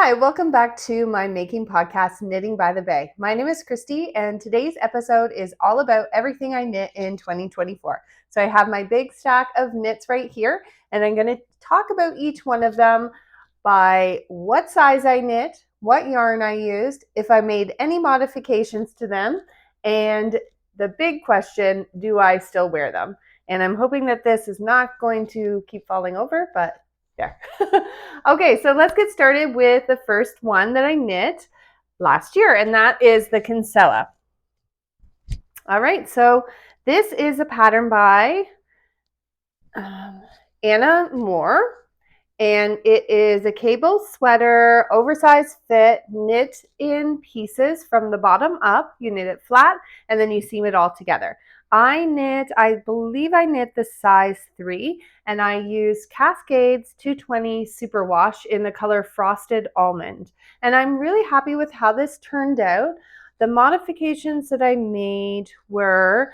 Hi, welcome back to my making podcast, Knitting by the Bay. My name is Christy, and today's episode is all about everything I knit in 2024. So I have my big stack of knits right here, and I'm going to talk about each one of them by what size I knit, what yarn I used, if I made any modifications to them, and the big question, do I still wear them? And I'm hoping that this is not going to keep falling over, but there. Okay, so let's get started with the first one that I knit last year, and that is the Kinsella. All right, so this is a pattern by Anna Moore, and it is a cable sweater, oversized fit, knit in pieces from the bottom up. You knit it flat, and then you seam it all together. I believe I knit the size 3, and I use Cascades 220 Superwash in the color Frosted Almond. And I'm really happy with how this turned out. The modifications that I made were,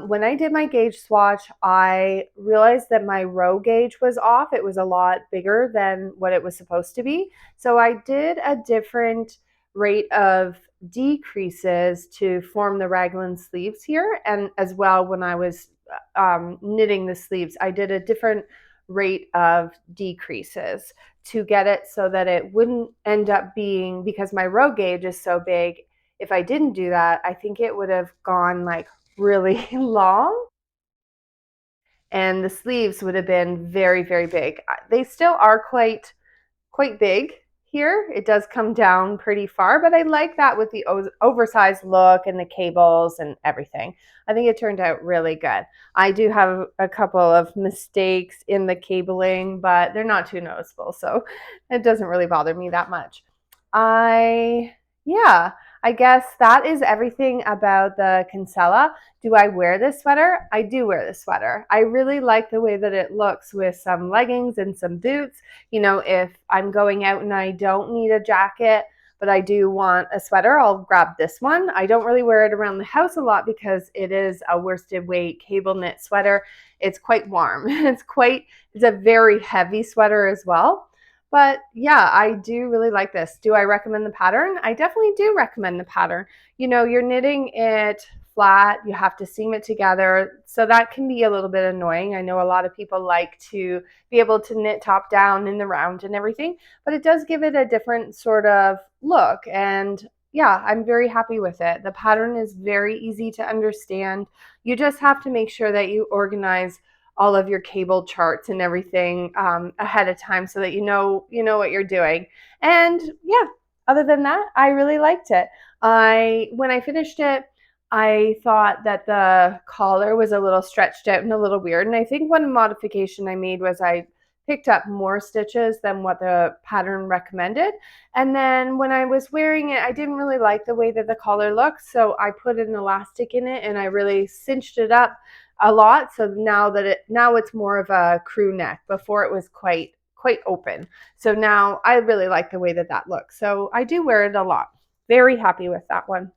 when I did my gauge swatch, I realized that my row gauge was off. It was a lot bigger than what it was supposed to be. So I did a different rate of decreases to form the raglan sleeves here, and as well when I was knitting the sleeves I did a different rate of decreases to get it so that it wouldn't end up being, because my row gauge is so big, if I didn't do that I think it would have gone like really long and the sleeves would have been very, very big. They still are quite big here. It does come down pretty far, but I like that with the oversized look and the cables and everything. I think it turned out really good. I do have a couple of mistakes in the cabling, but they're not too noticeable, so it doesn't really bother me that much. I guess that is everything about the Kinsella. Do I wear this sweater? I do wear this sweater. I really like the way that it looks with some leggings and some boots. You know, if I'm going out and I don't need a jacket, but I do want a sweater, I'll grab this one. I don't really wear it around the house a lot because it is a worsted weight cable knit sweater. It's quite warm. It's a very heavy sweater as well. But yeah, I do really like this. Do I recommend the pattern? I definitely do recommend the pattern. You know, you're knitting it flat, you have to seam it together, so that can be a little bit annoying. I know a lot of people like to be able to knit top down in the round and everything, but it does give it a different sort of look, and yeah, I'm very happy with it. The pattern is very easy to understand. You just have to make sure that you organize all of your cable charts and everything ahead of time so that you know what you're doing. And yeah, other than that, I really liked it. When I finished it, I thought that the collar was a little stretched out and a little weird. And I think one modification I made was I picked up more stitches than what the pattern recommended. And then when I was wearing it, I didn't really like the way that the collar looked. So I put an elastic in it and I really cinched it up a lot. So now it's more of a crew neck. Before it was quite open. So now I really like the way that looks. So I do wear it a lot. Very happy with that one.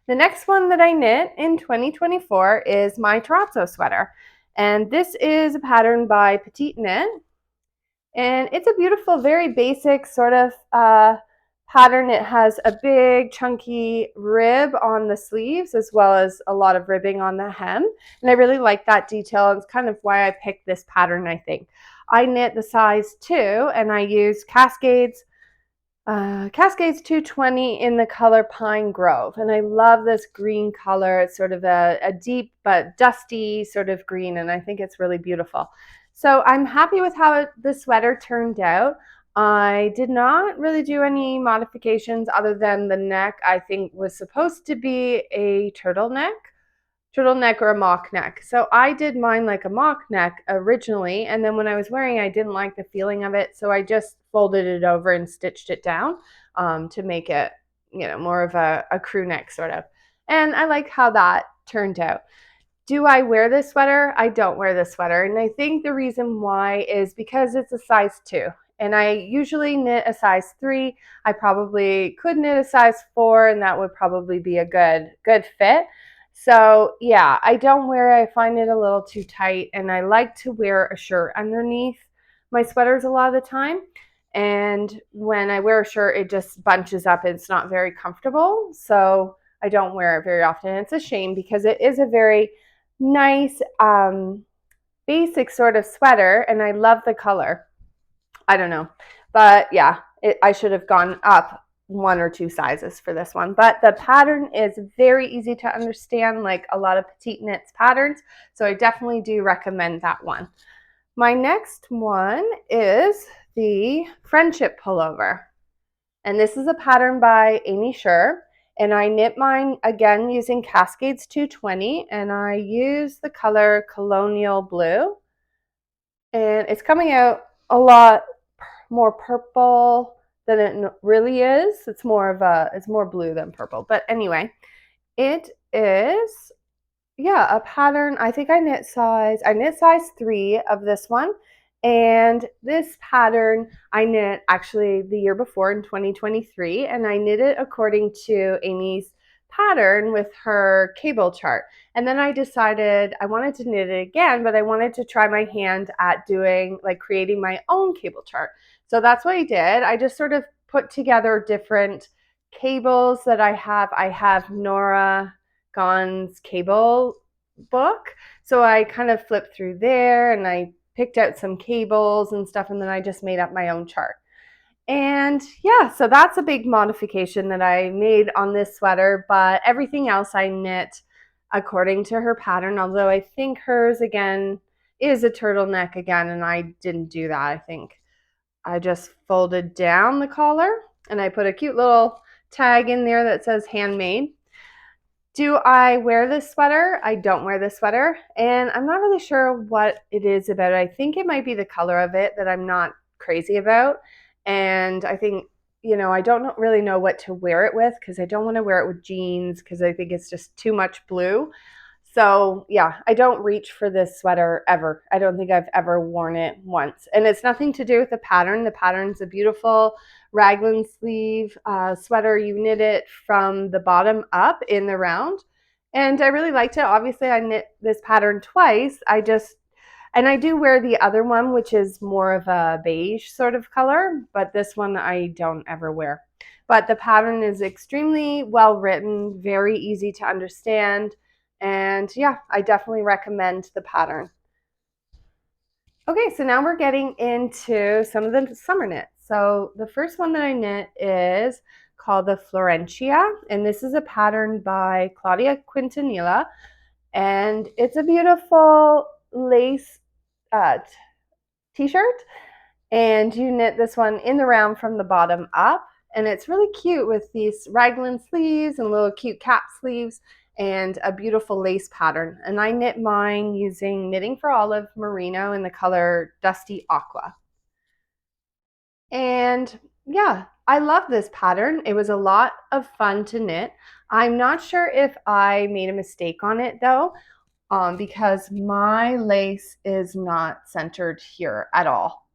The next one that I knit in 2024 is my Terrazzo sweater. And this is a pattern by Petite Knit. And it's a beautiful, very basic sort of pattern. It has a big chunky rib on the sleeves as well as a lot of ribbing on the hem. And I really like that detail. It's kind of why I picked this pattern, I think. I knit the size 2 and I use Cascades 220 in the color Pine Grove. And I love this green color. It's sort of a deep but dusty sort of green, and I think it's really beautiful. So I'm happy with how the sweater turned out. I did not really do any modifications other than the neck, I think, was supposed to be a turtleneck or a mock neck. So I did mine like a mock neck originally, and then when I was wearing it, I didn't like the feeling of it, so I just folded it over and stitched it down to make it, more of a crew neck sort of. And I like how that turned out. Do I wear this sweater? I don't wear this sweater, and I think the reason why is because it's a size 2. And I usually knit a size 3. I probably could knit a size 4, and that would probably be a good fit. So yeah, I don't wear it. I find it a little too tight, and I like to wear a shirt underneath my sweaters a lot of the time. And when I wear a shirt, it just bunches up. It's not very comfortable. So I don't wear it very often. It's a shame because it is a very nice, basic sort of sweater. And I love the color. I don't know. But yeah, I should have gone up 1 or 2 sizes for this one. But the pattern is very easy to understand, like a lot of Petite knits patterns. So I definitely do recommend that one. My next one is the Friendship Pullover. And this is a pattern by Aimee Sher. And I knit mine again using Cascades 220. And I use the color Colonial Blue. And it's coming out a lot more purple than it really is. It's more blue than purple. But anyway, it is, yeah, a pattern. I think I knit size 3 of this one. And this pattern I knit actually the year before in 2023, and I knit it according to Aimee's pattern with her cable chart. And then I decided I wanted to knit it again, but I wanted to try my hand at doing, like, creating my own cable chart. So that's what I did. I just sort of put together different cables that I have. I have Nora Gaughan's cable book. So I kind of flipped through there and I picked out some cables and stuff, and then I just made up my own chart. And yeah, so that's a big modification that I made on this sweater, but everything else I knit according to her pattern, although I think hers again is a turtleneck again, and I didn't do that. I think I just folded down the collar and I put a cute little tag in there that says handmade. Do I wear this sweater? I don't wear this sweater, and I'm not really sure what it is about it. I think it might be the color of it that I'm not crazy about, and I think, I don't really know what to wear it with because I don't want to wear it with jeans because I think it's just too much blue. So yeah, I don't reach for this sweater ever. I don't think I've ever worn it once. And it's nothing to do with the pattern. The pattern's a beautiful raglan sleeve sweater. You knit it from the bottom up in the round. And I really liked it. Obviously, I knit this pattern twice. And I do wear the other one, which is more of a beige sort of color, but this one I don't ever wear. But the pattern is extremely well written, very easy to understand. And yeah, I definitely recommend the pattern. Okay, so now we're getting into some of the summer knits. So the first one that I knit is called the Florencia, and this is a pattern by Claudia Quintanilla. And it's a beautiful lace t-shirt. And you knit this one in the round from the bottom up. And it's really cute with these raglan sleeves and little cute cap sleeves and a beautiful lace pattern. And I knit mine using Knitting for Olive Merino in the color Dusty Aqua. And yeah, I love this pattern. It was a lot of fun to knit. I'm not sure if I made a mistake on it though, because my lace is not centered here at all.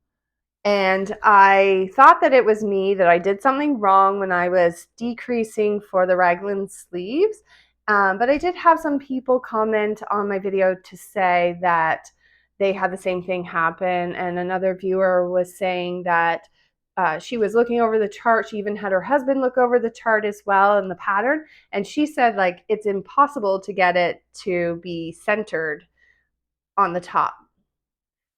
And I thought that it was me, that I did something wrong when I was decreasing for the raglan sleeves. But I did have some people comment on my video to say that they had the same thing happen. And another viewer was saying that she was looking over the chart. She even had her husband look over the chart as well in the pattern. And she said, like, it's impossible to get it to be centered on the top.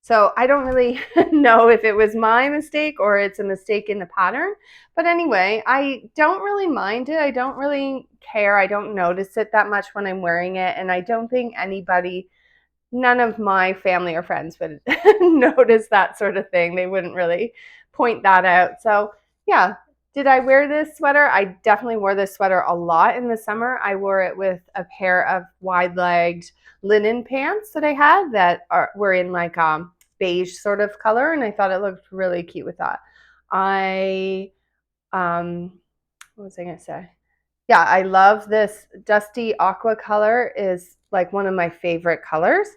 So I don't really know if it was my mistake or it's a mistake in the pattern. But anyway, I don't really mind it. I don't really care. I don't notice it that much when I'm wearing it. And I don't think none of my family or friends would notice that sort of thing. They wouldn't really point that out. So yeah, did I wear this sweater? I definitely wore this sweater a lot in the summer. I wore it with a pair of wide-legged linen pants that I had that were in like beige sort of color, and I thought it looked really cute with that. What was I gonna say? Yeah, I love this dusty aqua color. Is like one of my favorite colors.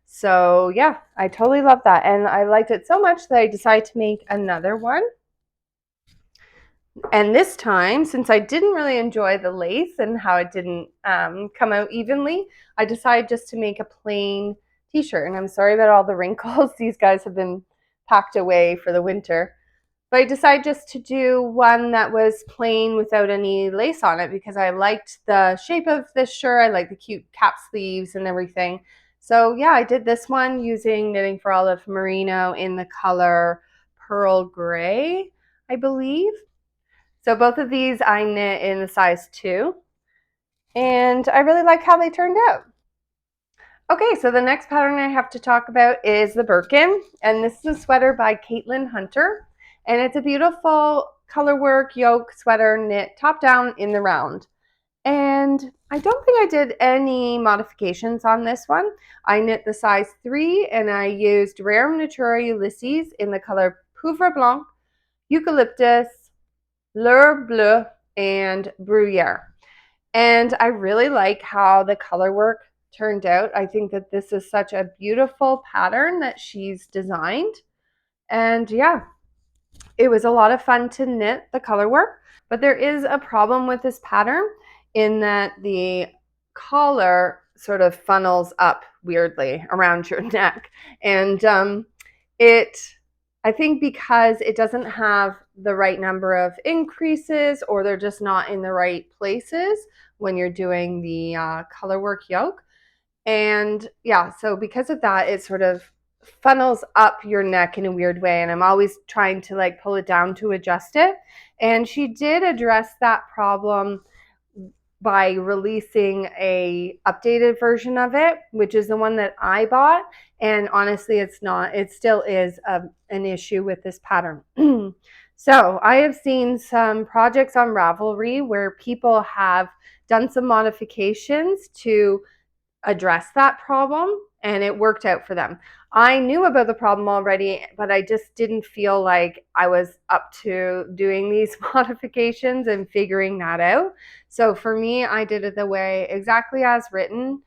So yeah, I totally love that, and I liked it so much that I decided to make another one. And this time, since I didn't really enjoy the lace and how it didn't come out evenly, I decided just to make a plain t-shirt. And I'm sorry about all the wrinkles. These guys have been packed away for the winter. But I decided just to do one that was plain without any lace on it because I liked the shape of this shirt. I like the cute cap sleeves and everything. So yeah, I did this one using Knitting for Olive Merino in the color Pearl Gray, I believe. So both of these I knit in the size 2. And I really like how they turned out. Okay, so the next pattern I have to talk about is the Birkin, and this is a sweater by Caitlin Hunter, and it's a beautiful colorwork yoke sweater knit top down in the round. And I don't think I did any modifications on this one. I knit the size 3, and I used Rare Natura Ulysses in the color Poivre Blanc, Eucalyptus, L'Heure Bleu, and Bruyere. And I really like how the color work turned out. I think that this is such a beautiful pattern that she's designed. And yeah, it was a lot of fun to knit the color work, but there is a problem with this pattern in that the collar sort of funnels up weirdly around your neck. And I think because it doesn't have the right number of increases, or they're just not in the right places when you're doing the color work yoke. And yeah, so because of that, it sort of funnels up your neck in a weird way. And I'm always trying to like pull it down to adjust it. And she did address that problem by releasing a updated version of it, which is the one that I bought. And honestly, it's not, it still is an issue with this pattern. So I have seen some projects on Ravelry where people have done some modifications to address that problem, and it worked out for them. I knew about the problem already, but I just didn't feel like I was up to doing these modifications and figuring that out. So for me, I did it the way exactly as written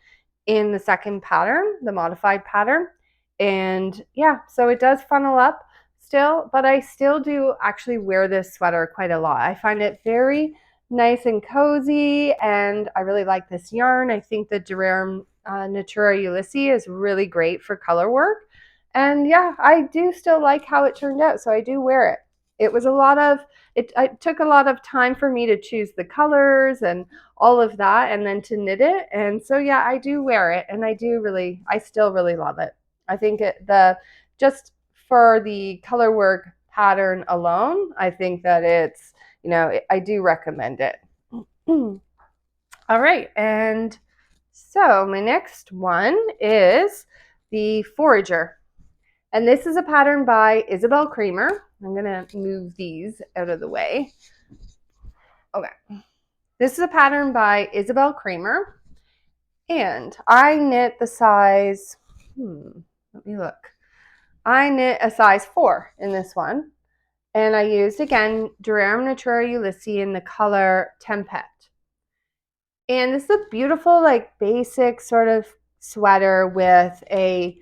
in the second pattern, the modified pattern. And yeah, so it does funnel up still, but I still do actually wear this sweater quite a lot. I find it very nice and cozy, and I really like this yarn. I think the Rare Natura Ulysses is really great for color work. And yeah, I do still like how it turned out, so I do wear it. It was a lot of, it took a lot of time for me to choose the colors and all of that, and then to knit it. And so yeah, I do wear it, and I still really love it. I think just for the color work pattern alone, I think that it's, I do recommend it. All right, and so my next one is the Forager. And this is a pattern by Isabell Kraemer. I'm gonna move these out of the way. Okay. This is a pattern by Isabell Kraemer. And I knit the size, let me look. I knit a size 4 in this one. And I used, again, Rare Natura Ulysses in the color Tempête. And this is a beautiful, like, basic sort of sweater with a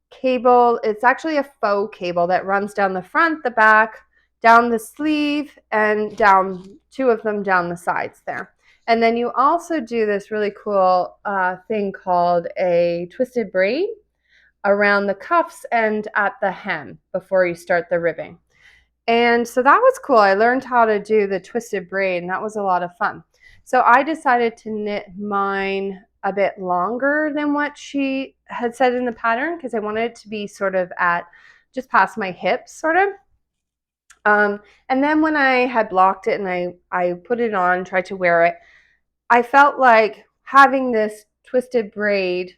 cable. It's actually a faux cable that runs down the front, the back, down the sleeve, and down 2 of them down the sides there. And then you also do this really cool thing called a twisted braid around the cuffs and at the hem before you start the ribbing. And so that was cool. I learned how to do the twisted braid, and that was a lot of fun. So I decided to knit mine a bit longer than what she had said in the pattern, because I wanted it to be sort of at just past my hips, sort of. And then when I had blocked it and I put it on, tried to wear it, I felt like having this twisted braid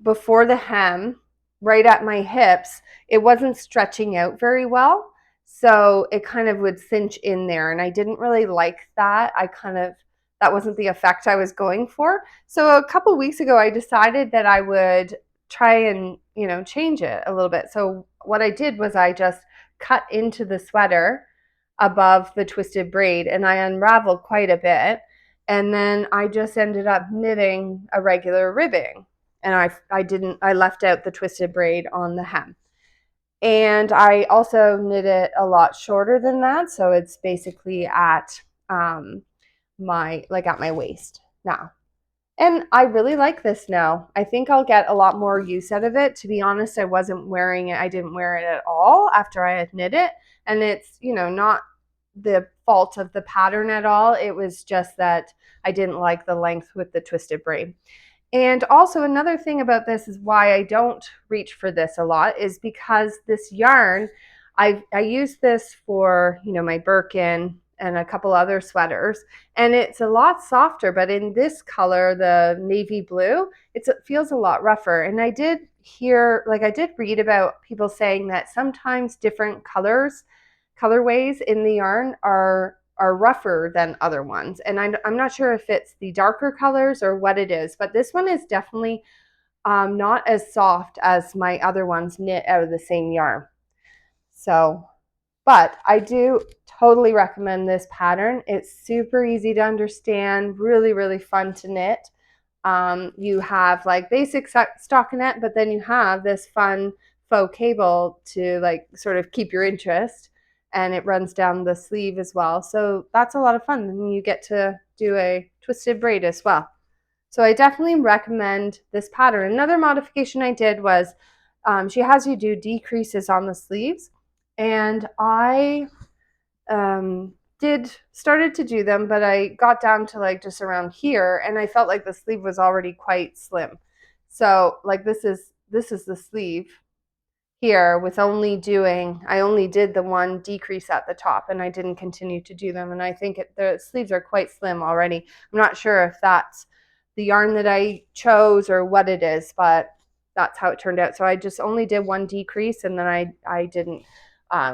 before the hem, right at my hips, it wasn't stretching out very well. So it kind of would cinch in there, and I didn't really like that. That wasn't the effect I was going for. So a couple weeks ago, I decided that I would try and, change it a little bit. So what I did was I just cut into the sweater above the twisted braid, and I unraveled quite a bit. And then I just ended up knitting a regular ribbing. And I left out the twisted braid on the hem. And I also knit it a lot shorter than that. So it's basically at my waist now. And I really like this now. I think I'll get a lot more use out of it. To be honest, I wasn't wearing it. I didn't wear it at all after I had knit it. And it's, not the fault of the pattern at all. It was just that I didn't like the length with the twisted braid. And also another thing about this is why I don't reach for this a lot is because this yarn, I use this for, my Birkin and a couple other sweaters, and it's a lot softer, but in this color, the navy blue, it feels a lot rougher. And I did read about people saying that sometimes different colorways in the yarn are rougher than other ones. And I'm not sure if it's the darker colors or what it is, but this one is definitely not as soft as my other ones knit out of the same yarn. So, but I do totally recommend this pattern. It's super easy to understand, really, really fun to knit. You have like basic stockinette, but then you have this fun faux cable to like sort of keep your interest, and it runs down the sleeve as well. So that's a lot of fun. And you get to do a twisted braid as well. So I definitely recommend this pattern. Another modification I did was she has you do decreases on the sleeves, and I started to do them, but I got down to like just around here, and I felt like the sleeve was already quite slim. So like this is the sleeve here with I only did the one decrease at the top, and I didn't continue to do them. And I think the sleeves are quite slim already. I'm not sure if that's the yarn that I chose or what it is, but that's how it turned out. So I just only did one decrease, and then I didn't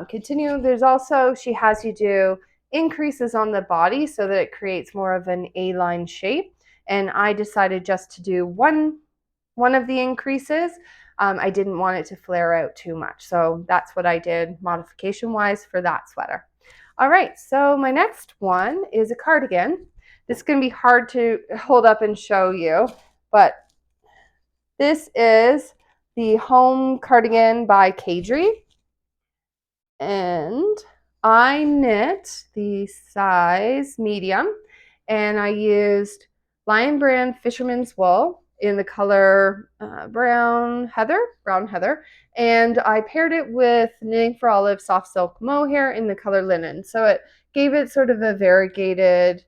continue. There's also, she has you do increases on the body so that it creates more of an A-line shape. And I decided just to do one of the increases. I didn't want it to flare out too much. So that's what I did modification wise for that sweater. All right, so my next one is a cardigan. This is going to be hard to hold up and show you, but this is the Home Cardigan by Caidree. And I knit the size medium, and I used Lion Brand Fisherman's Wool in the color brown heather, and I paired it with Knitting for Olive soft silk mohair in the color linen. So it gave it sort of a variegated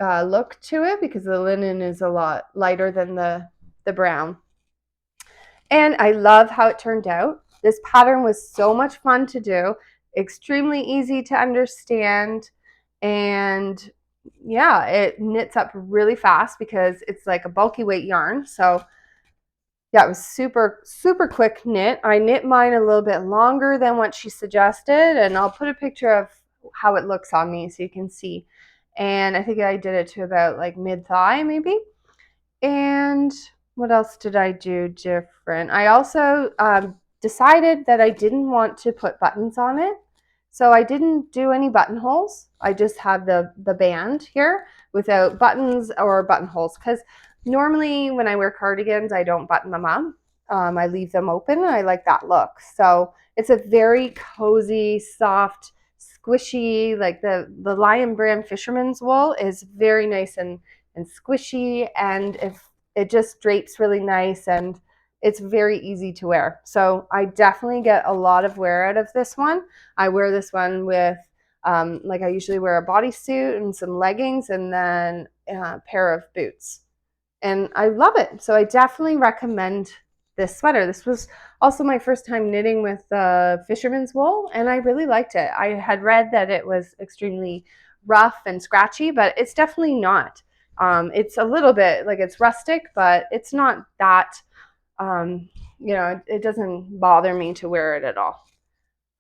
look to it because the linen is a lot lighter than the brown. And I love how it turned out. This pattern was so much fun to do, extremely easy to understand, and yeah, it knits up really fast because it's like a bulky weight yarn. So yeah, it was super, super quick knit. I knit mine a little bit longer than what she suggested, and I'll put a picture of how it looks on me so you can see. And I think I did it to about like mid-thigh maybe. And what else did I do different? I also decided that I didn't want to put buttons on it. So I didn't do any buttonholes. I just had the band here without buttons or buttonholes, because normally when I wear cardigans, I don't button them up. I leave them open, and I like that look. So it's a very cozy, soft, squishy, like the Lion Brand Fisherman's Wool is very nice and squishy, and if it just drapes really nice, and it's very easy to wear. So I definitely get a lot of wear out of this one. I wear this one with like I usually wear a bodysuit and some leggings and then a pair of boots, and I love it. So I definitely recommend this sweater. This was also my first time knitting with fisherman's wool, and I really liked it. I had read that it was extremely rough and scratchy, but it's definitely not. It's a little bit like it's rustic, but it's not that, it doesn't bother me to wear it at all.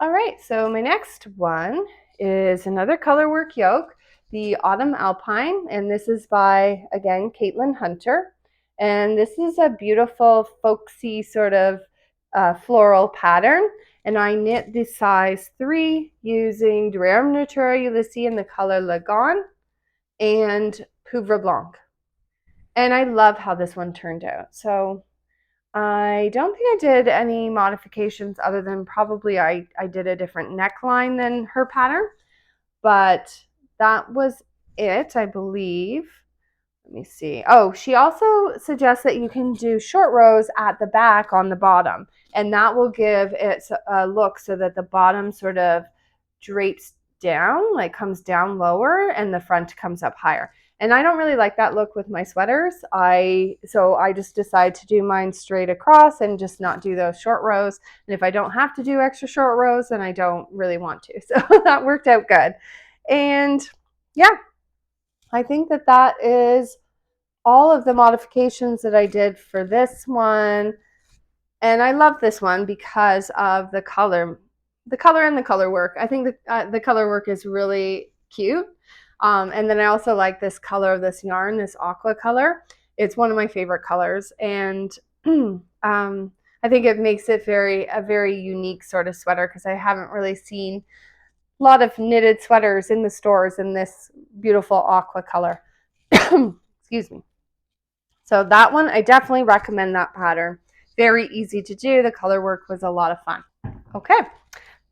All right, so my next one is another colorwork yoke, the Autumn Alpine, and this is by, again, Caitlin Hunter. And this is a beautiful, folksy sort of floral pattern. And I knit the size 3 using Durare Natura Ulysses in the color Lagon and Poivre Blanc. And I love how this one turned out. So I don't think I did any modifications other than probably I did a different neckline than her pattern, but that was it, I believe. Let me see. Oh, she also suggests that you can do short rows at the back on the bottom, and that will give it a look so that the bottom sort of drapes down, like comes down lower, and the front comes up higher. And I don't really like that look with my sweaters. So I just decide to do mine straight across and just not do those short rows. And if I don't have to do extra short rows, then I don't really want to. So that worked out good. And yeah, I think that that is all of the modifications that I did for this one. And I love this one because of the color and the color work. I think the color work is really cute. And then I also like this color of this yarn, this aqua color. It's one of my favorite colors. And I think it makes it a very unique sort of sweater because I haven't really seen a lot of knitted sweaters in the stores in this beautiful aqua color. Excuse me. So that one, I definitely recommend that pattern. Very easy to do. The color work was a lot of fun. Okay,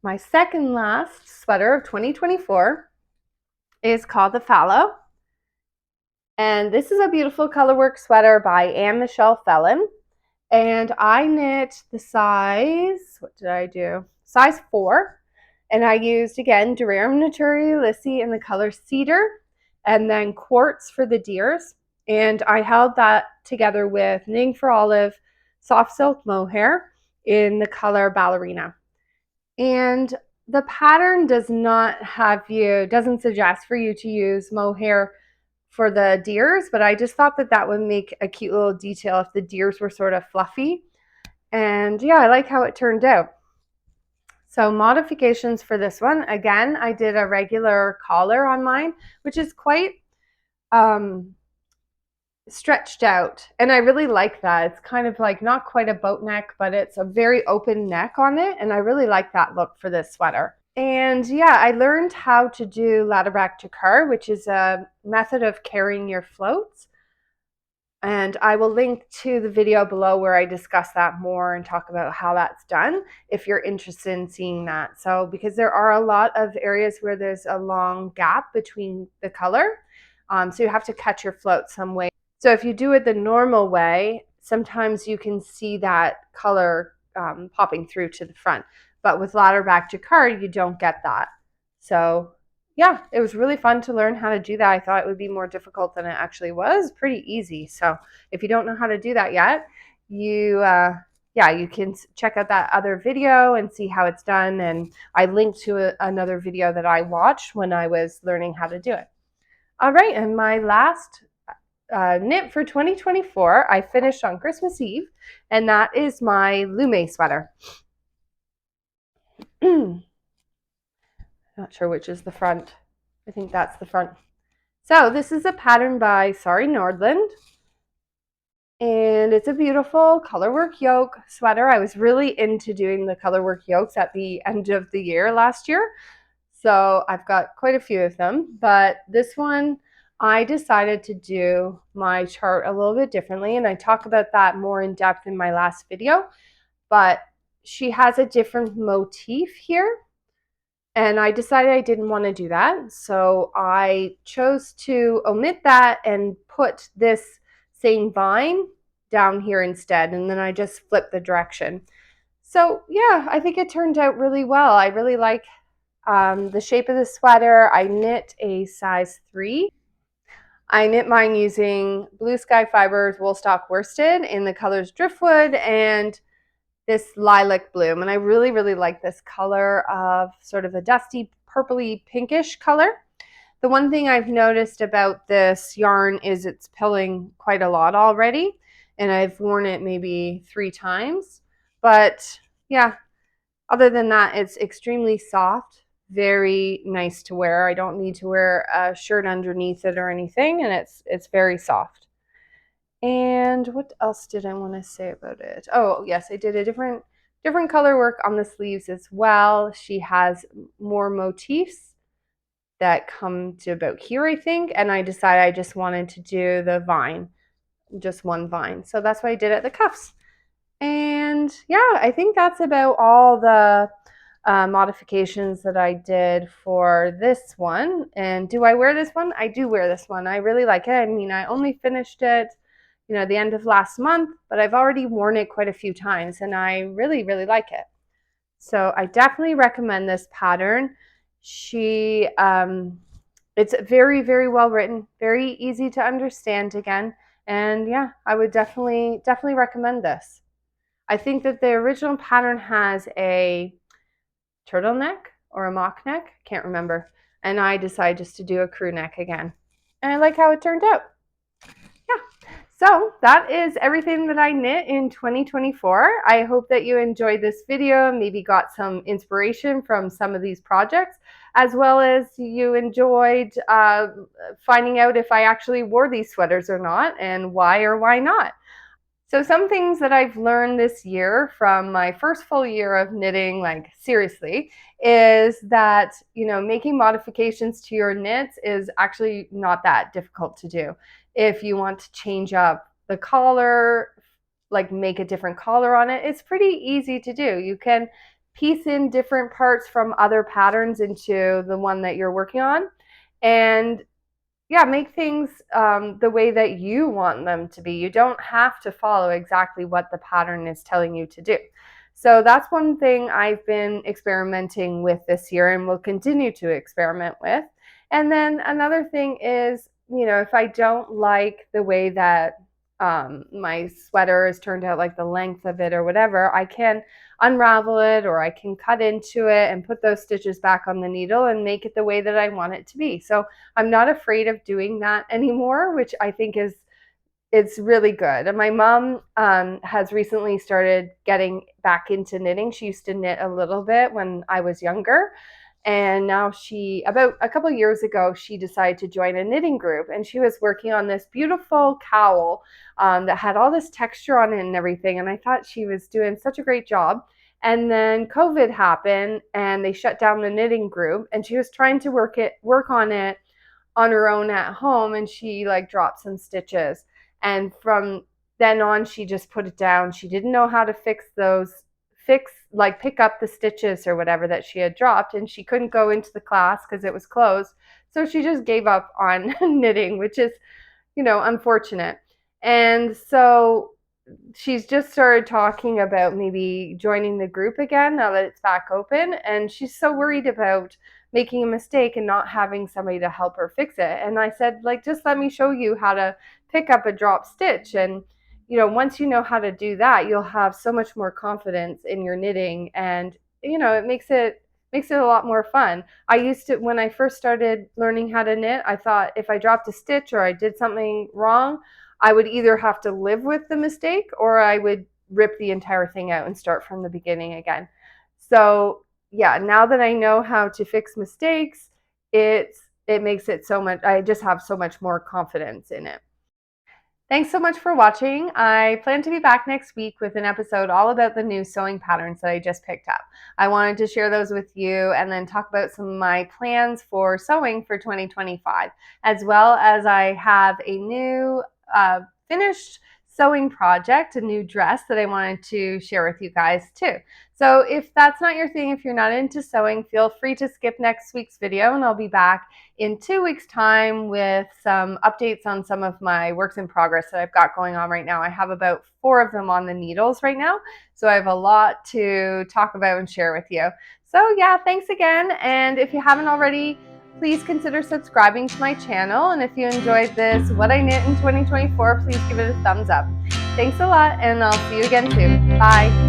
my second last sweater of 2024 is called the Fallow. And this is a beautiful colorwork sweater by Anne-Michelle Phelan. And I knit the size, what did I do? Size 4. And I used, again, Durarium Naturae Ulysses in the color Cedar, and then Quartz for the deers. And I held that together with Knitting for Olive Soft Silk Mohair in the color Ballerina. And the pattern doesn't suggest for you to use mohair for the deers, but I just thought that that would make a cute little detail if the deers were sort of fluffy. And yeah, I like how it turned out. So modifications for this one, again, I did a regular collar on mine, which is quite stretched out, and I really like that. It's kind of like not quite a boat neck, but it's a very open neck on it, and I really like that look for this sweater. And yeah, I learned how to do ladder back to car, which is a method of carrying your floats. And I will link to the video below where I discuss that more and talk about how that's done if you're interested in seeing that. So because there are a lot of areas where there's a long gap between the color, so you have to cut your float some way. So if you do it the normal way, sometimes you can see that color popping through to the front. But with ladder back to card, you don't get that. So yeah, it was really fun to learn how to do that. I thought it would be more difficult than it actually was. Pretty easy. So if you don't know how to do that yet, you can check out that other video and see how it's done. And I linked to another video that I watched when I was learning how to do it. All right, and my last knit for 2024, I finished on Christmas Eve, and that is my Lume sweater. Not sure which is the front. I think that's the front. So this is a pattern by Sari Nordlund, and it's a beautiful colorwork yoke sweater. I was really into doing the colorwork yokes at the end of the year last year, so I've got quite a few of them, but this one I decided to do my chart a little bit differently, and I talk about that more in depth in my last video, but she has a different motif here, and I decided I didn't want to do that, so I chose to omit that and put this same vine down here instead, and then I just flipped the direction. So yeah, I think it turned out really well. I really like the shape of the sweater. I knit a size 3. I knit mine using Blue Sky Fibers Woolstock Worsted in the colors Driftwood and this lilac bloom. And I really, really like this color of sort of a dusty purpley pinkish color. The one thing I've noticed about this yarn is it's pilling quite a lot already, and I've worn it maybe 3 times. But yeah, other than that, it's extremely soft, very nice to wear. I don't need to wear a shirt underneath it or anything, and it's very soft. And what else did I want to say about it? Oh yes, I did a different color work on the sleeves as well. She has more motifs that come to about here, I think, and I decided I just wanted to do the vine, just one vine. So that's what I did at the cuffs. And yeah, I think that's about all the modifications that I did for this one. And do I wear this one? I do wear this one. I really like it. I mean, I only finished it, the end of last month, but I've already worn it quite a few times and I really, really like it. So I definitely recommend this pattern. It's very, very well written, very easy to understand again. And yeah, I would definitely recommend this. I think that the original pattern has a turtleneck or a mock neck, can't remember. And I decided just to do a crew neck again. And I like how it turned out. Yeah, so that is everything that I knit in 2024. I hope that you enjoyed this video and maybe got some inspiration from some of these projects, as well as you enjoyed finding out if I actually wore these sweaters or not, and why or why not. So some things that I've learned this year from my first full year of knitting, like seriously, is that, making modifications to your knits is actually not that difficult to do. If you want to change up the collar, like make a different collar on it, it's pretty easy to do. You can piece in different parts from other patterns into the one that you're working on, and yeah, make things the way that you want them to be. You don't have to follow exactly what the pattern is telling you to do. So that's one thing I've been experimenting with this year and will continue to experiment with. And then another thing is, if I don't like the way that my sweater has turned out, like the length of it or whatever, I can unravel it or I can cut into it and put those stitches back on the needle and make it the way that I want it to be. So I'm not afraid of doing that anymore, which I think it's really good. And my mom has recently started getting back into knitting. She used to knit a little bit when I was younger. And now about a couple of years ago, she decided to join a knitting group, and she was working on this beautiful cowl that had all this texture on it and everything. And I thought she was doing such a great job. And then COVID happened and they shut down the knitting group, and she was trying to work on it on her own at home, and she like dropped some stitches. And from then on, she just put it down. She didn't know how to pick up the stitches or whatever that she had dropped, and she couldn't go into the class because it was closed. So she just gave up on knitting, which is, unfortunate. And so she's just started talking about maybe joining the group again now that it's back open. And she's so worried about making a mistake and not having somebody to help her fix it. And I said, just let me show you how to pick up a drop stitch. And once you know how to do that, you'll have so much more confidence in your knitting, and it makes it a lot more fun. I used to, when I first started learning how to knit, I thought if I dropped a stitch or I did something wrong, I would either have to live with the mistake or I would rip the entire thing out and start from the beginning again. So yeah, now that I know how to fix mistakes, it makes it so much, I just have so much more confidence in it. Thanks so much for watching. I plan to be back next week with an episode all about the new sewing patterns that I just picked up. I wanted to share those with you and then talk about some of my plans for sewing for 2025, as well as I have a new finished sewing project, a new dress that I wanted to share with you guys too. So if that's not your thing, if you're not into sewing, feel free to skip next week's video, and I'll be back in 2 weeks' time with some updates on some of my works in progress that I've got going on right now. I have about 4 of them on the needles right now, so I have a lot to talk about and share with you. So yeah, thanks again, and if you haven't already, please consider subscribing to my channel, and if you enjoyed this What I Knit in 2024, please give it a thumbs up. Thanks a lot, and I'll see you again soon. Bye!